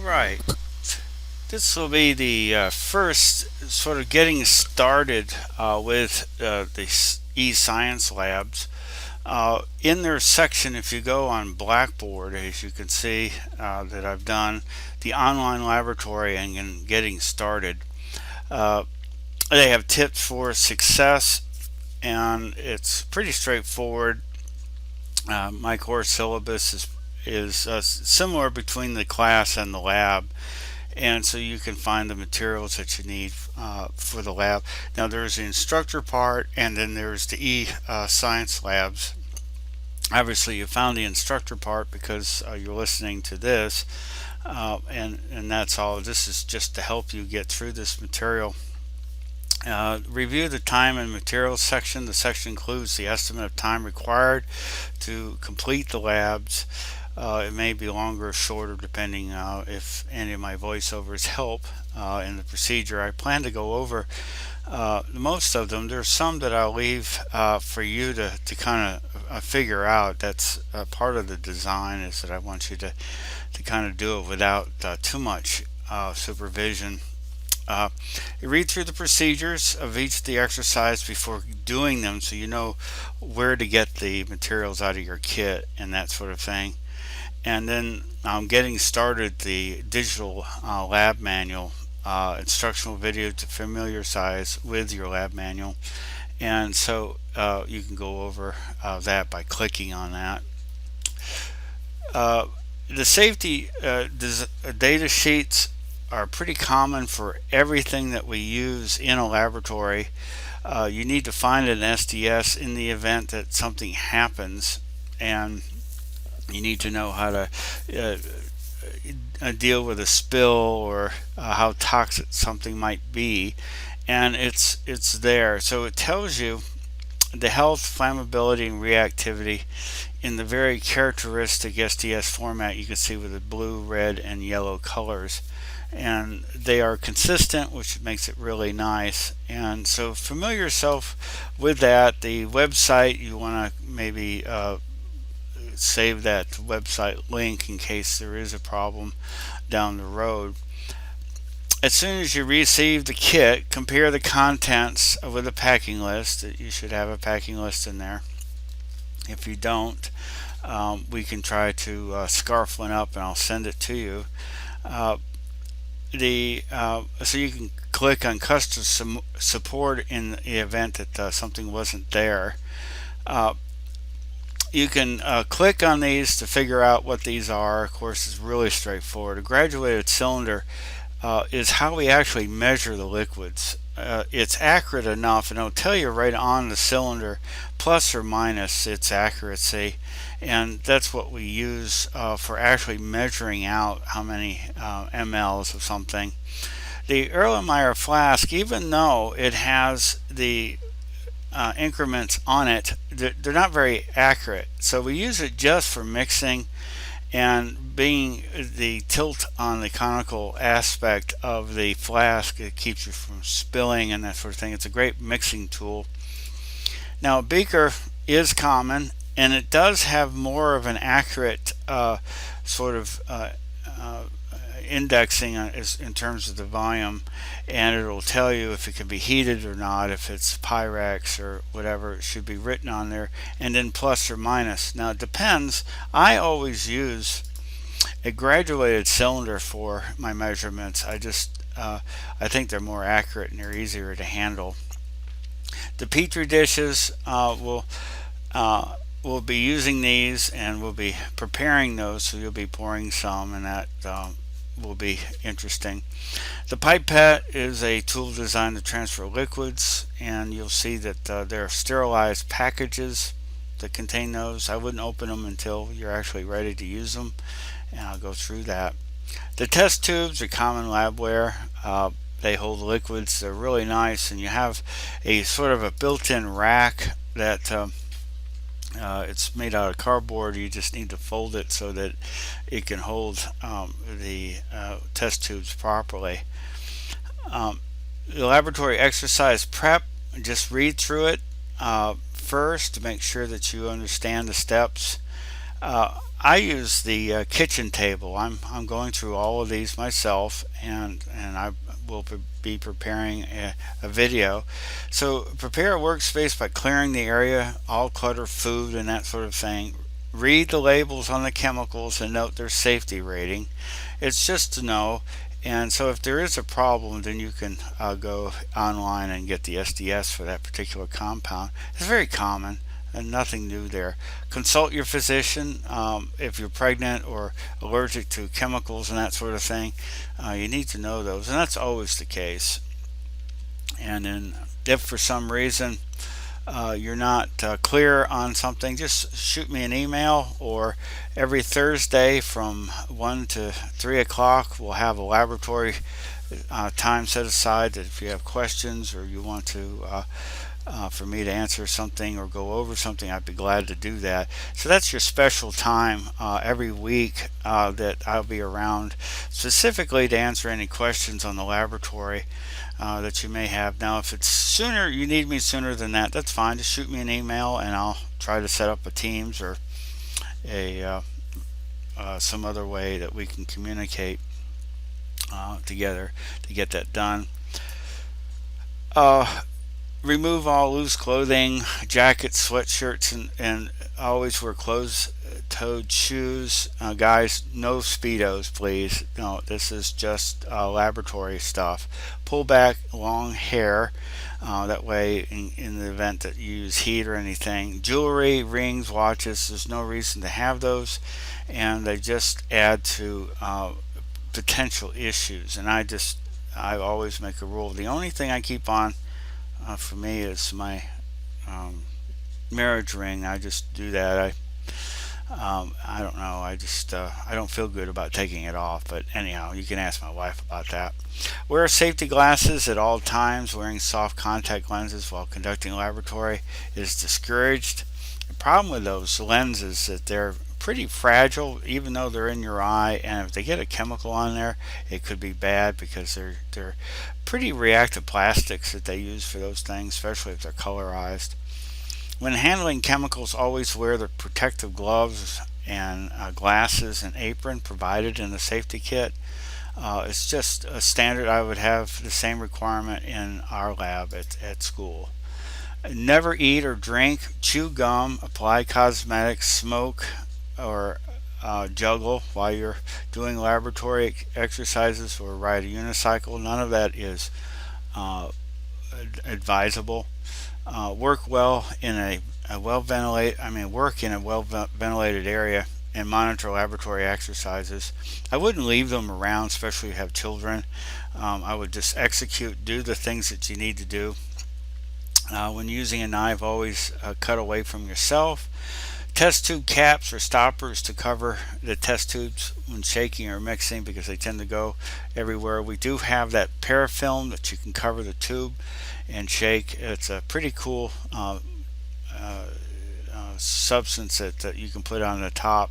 right. This will be the first sort of getting started with the eScience labs. In their section, if you go on Blackboard, as you can see that I've done the online laboratory and getting started, uh, they have tips for success, and it's pretty straightforward. My course syllabus is similar between the class and the lab, and so you can find the materials that you need for the lab. Now there's the instructor part, and then there's the science labs. Obviously you found the instructor part because you're listening to this, and that's all. This is just to help you get through this material. Review the time and materials section. The section includes the estimate of time required to complete the labs. It may be longer or shorter depending if any of my voiceovers help in the procedure. I plan to go over most of them. There's some that I'll leave for you to kind of figure out. That's part of the design, is that I want you to kind of do it without too much supervision. You read through the procedures of each of the exercise before doing them, so you know where to get the materials out of your kit and that sort of thing. And then getting started, the digital lab manual, instructional video to familiarize with your lab manual. And so you can go over that by clicking on that. The safety data sheets are pretty common for everything that we use in a laboratory. You need to find an SDS in the event that something happens, and you need to know how to deal with a spill, or how toxic something might be, and it's there. So it tells you the health, flammability, and reactivity in the very characteristic SDS format you can see with the blue, red, and yellow colors. And they are consistent, which makes it really nice. And so familiar yourself with that. The website, you want to maybe save that website link in case there is a problem down the road. As soon as you receive the kit, compare the contents with a packing list. You should have a packing list in there. If you don't, we can try to scarf one up and I'll send it to you. So you can click on customer support in the event that something wasn't there. You can click on these to figure out what these are. Of course, it's really straightforward. A graduated cylinder is how we actually measure the liquids. It's accurate enough, and it'll tell you right on the cylinder, plus or minus its accuracy, and that's what we use for actually measuring out how many mLs of something. The Erlenmeyer flask, even though it has the increments on it, they're not very accurate, so we use it just for mixing, and being the tilt on the conical aspect of the flask, it keeps you from spilling and that sort of thing. It's a great mixing tool. Now, a beaker is common, and it does have more of an accurate sort of indexing in terms of the volume, and it'll tell you if it can be heated or not, if it's Pyrex or whatever. It should be written on there, and then plus or minus. Now it depends. I always use a graduated cylinder for my measurements. I think they're more accurate and they're easier to handle. The petri dishes we'll be using these, and we'll be preparing those, so you'll be pouring some, and that will be interesting. The pipette is a tool designed to transfer liquids, and you'll see that there are sterilized packages that contain those. I wouldn't open them until you're actually ready to use them, and I'll go through that. The test tubes are common labware. They hold liquids. They're really nice, and you have a sort of a built-in rack that it's made out of cardboard. You just need to fold it so that it can hold the test tubes properly. The laboratory exercise prep, just read through it first to make sure that you understand the steps. I use the kitchen table. I'm going through all of these myself, and I will be preparing a video. So prepare a workspace by clearing the area, all clutter, food, and that sort of thing. Read the labels on the chemicals and note their safety rating. It's just to know. And so if there is a problem, then you can go online and get the SDS for that particular compound. It's very common and nothing new there. Consult your physician if you're pregnant or allergic to chemicals and that sort of thing. You need to know those, and that's always the case. And then if for some reason you're not clear on something, just shoot me an email, or every Thursday from 1 to 3 o'clock we'll have a laboratory time set aside, that if you have questions or you want to for me to answer something or go over something, I'd be glad to do that. So that's your special time every week that I'll be around specifically to answer any questions on the laboratory that you may have. Now, if it's sooner, you need me sooner than that, that's fine. Just shoot me an email and I'll try to set up a Teams or a some other way that we can communicate together to get that done. Remove all loose clothing, jackets, sweatshirts, and always wear closed-toed shoes. Guys, no Speedos, please. No, this is just laboratory stuff. Pull back long hair. That way, in the event that you use heat or anything. Jewelry, rings, watches, there's no reason to have those, and they just add to potential issues. And I always make a rule. The only thing I keep on for me is my marriage ring. I just do that. I don't know. I don't feel good about taking it off. But anyhow, you can ask my wife about that. Wear safety glasses at all times. Wearing soft contact lenses while conducting laboratory is discouraged. The problem with those lenses is that they're pretty fragile, even though they're in your eye, and if they get a chemical on there, it could be bad, because they're pretty reactive plastics that they use for those things, especially if they're colorized. When handling chemicals, always wear the protective gloves and glasses and apron provided in the safety kit. It's just a standard. I would have the same requirement in our lab at school. Never eat or drink, chew gum, apply cosmetics, smoke, or juggle while you're doing laboratory exercises, or ride a unicycle. None of that is advisable. Work well in a well ventilated. Work in a well ventilated area and monitor laboratory exercises. I wouldn't leave them around, especially if you have children. I would just do the things that you need to do. When using a knife, always cut away from yourself. Test tube caps or stoppers to cover the test tubes when shaking or mixing, because they tend to go everywhere. We do have that parafilm that you can cover the tube and shake. It's a pretty cool substance that you can put on the top.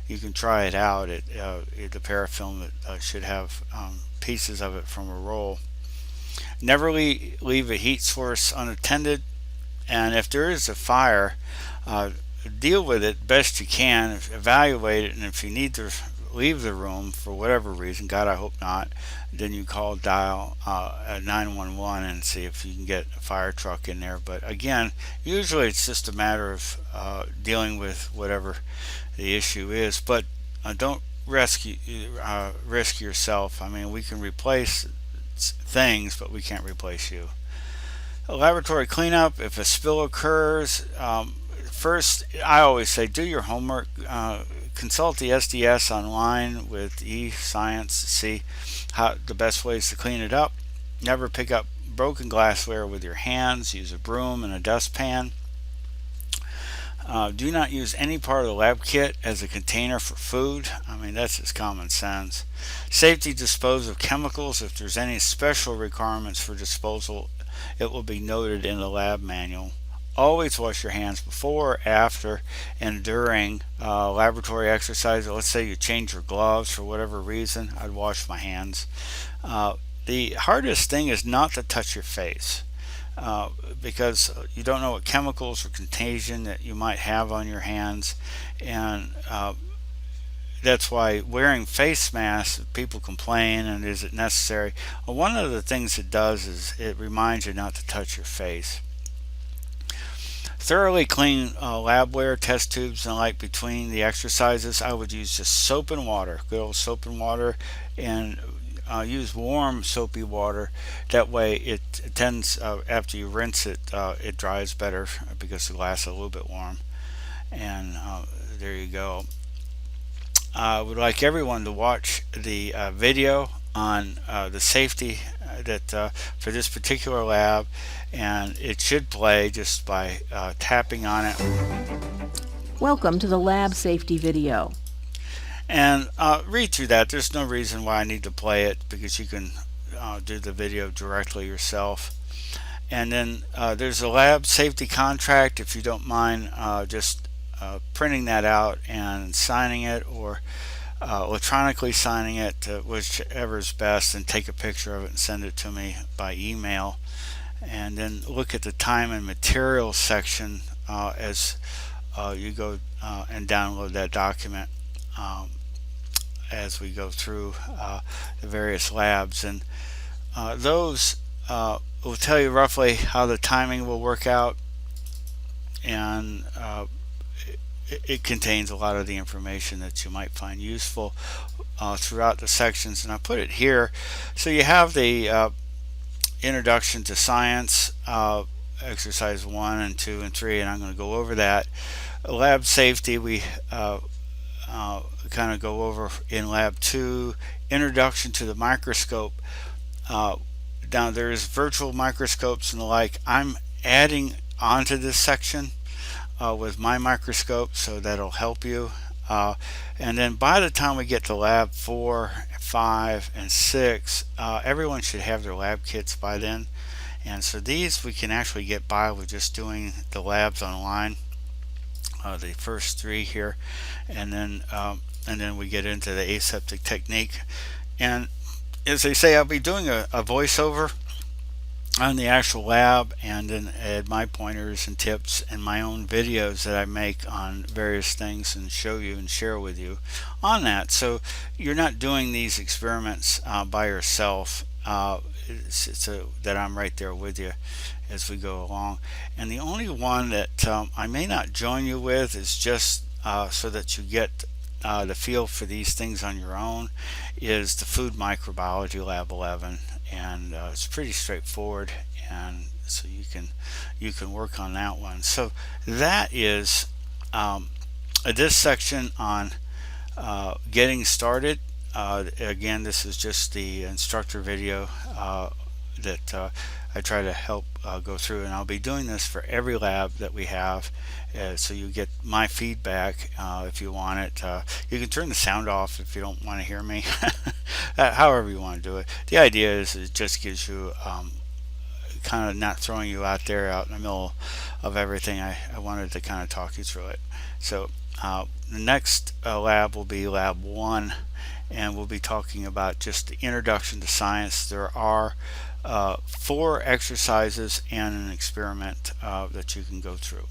You can try it out. The parafilm should have pieces of it from a roll. Never leave a heat source unattended, and if there is a fire, deal with it best you can, evaluate it, and if you need to leave the room for whatever reason, God, I hope not, then you dial 911 and see if you can get a fire truck in there. But again, usually it's just a matter of dealing with whatever the issue is, but don't risk yourself. We can replace things, but we can't replace you. A laboratory cleanup, if a spill occurs, first, I always say, do your homework. Consult the SDS online with eScience to see how the best ways to clean it up. Never pick up broken glassware with your hands. Use a broom and a dustpan. Do not use any part of the lab kit as a container for food. That's just common sense. Safety dispose of chemicals. If there's any special requirements for disposal, it will be noted in the lab manual. Always wash your hands before, after, and during laboratory exercise. Let's say you change your gloves for whatever reason, I'd wash my hands. The hardest thing is not to touch your face. because you don't know what chemicals or contagion that you might have on your hands, and that's why wearing face masks, people complain, and is it necessary? Well, one of the things it does is it reminds you not to touch your face. Thoroughly clean labware, test tubes, and like between the exercises. I would use just soap and water, good old soap and water, and use warm soapy water. That way it tends, after you rinse it, it dries better because the glass is a little bit warm. And there you go. I would like everyone to watch the video on the safety that for this particular lab, and it should play just by tapping on it. Welcome to the lab safety video. And read through that. There's no reason why I need to play it, because you can do the video directly yourself. And then there's a lab safety contract, if you don't mind just printing that out and signing it, or electronically signing it, whichever is best, and take a picture of it and send it to me by email. And then look at the time and materials section as you go and download that document as we go through the various labs. And those will tell you roughly how the timing will work out, and it contains a lot of the information that you might find useful throughout the sections. And I put it here so you have the introduction to science, exercise 1 and 2 and 3, and I'm going to go over that. Lab safety, we kind of go over in lab 2. Introduction to the microscope. Now there's virtual microscopes and the like. I'm adding onto this section with my microscope, so that'll help you. And then by the time we get to lab 4, 5, and 6, everyone should have their lab kits by then. And so these we can actually get by with just doing the labs online, the first 3 here, and then we get into the aseptic technique. And as they say, I'll be doing a voiceover on the actual lab, and then add my pointers and tips and my own videos that I make on various things and show you and share with you on that. So you're not doing these experiments by yourself, so that I'm right there with you as we go along. And the only one that I may not join you with is just so that you get the feel for these things on your own, is the food microbiology lab 11. And it's pretty straightforward, and so you can work on that one. So that is this section on getting started. Again, this is just the instructor video that I try to help go through, and I'll be doing this for every lab that we have, so you get my feedback if you want it. You can turn the sound off if you don't want to hear me. However you want to do it. The idea is it just gives you kind of not throwing you out there out in the middle of everything. I wanted to kind of talk you through it. So the next lab will be lab 1, and we'll be talking about just the introduction to science. There are 4 exercises and an experiment that you can go through.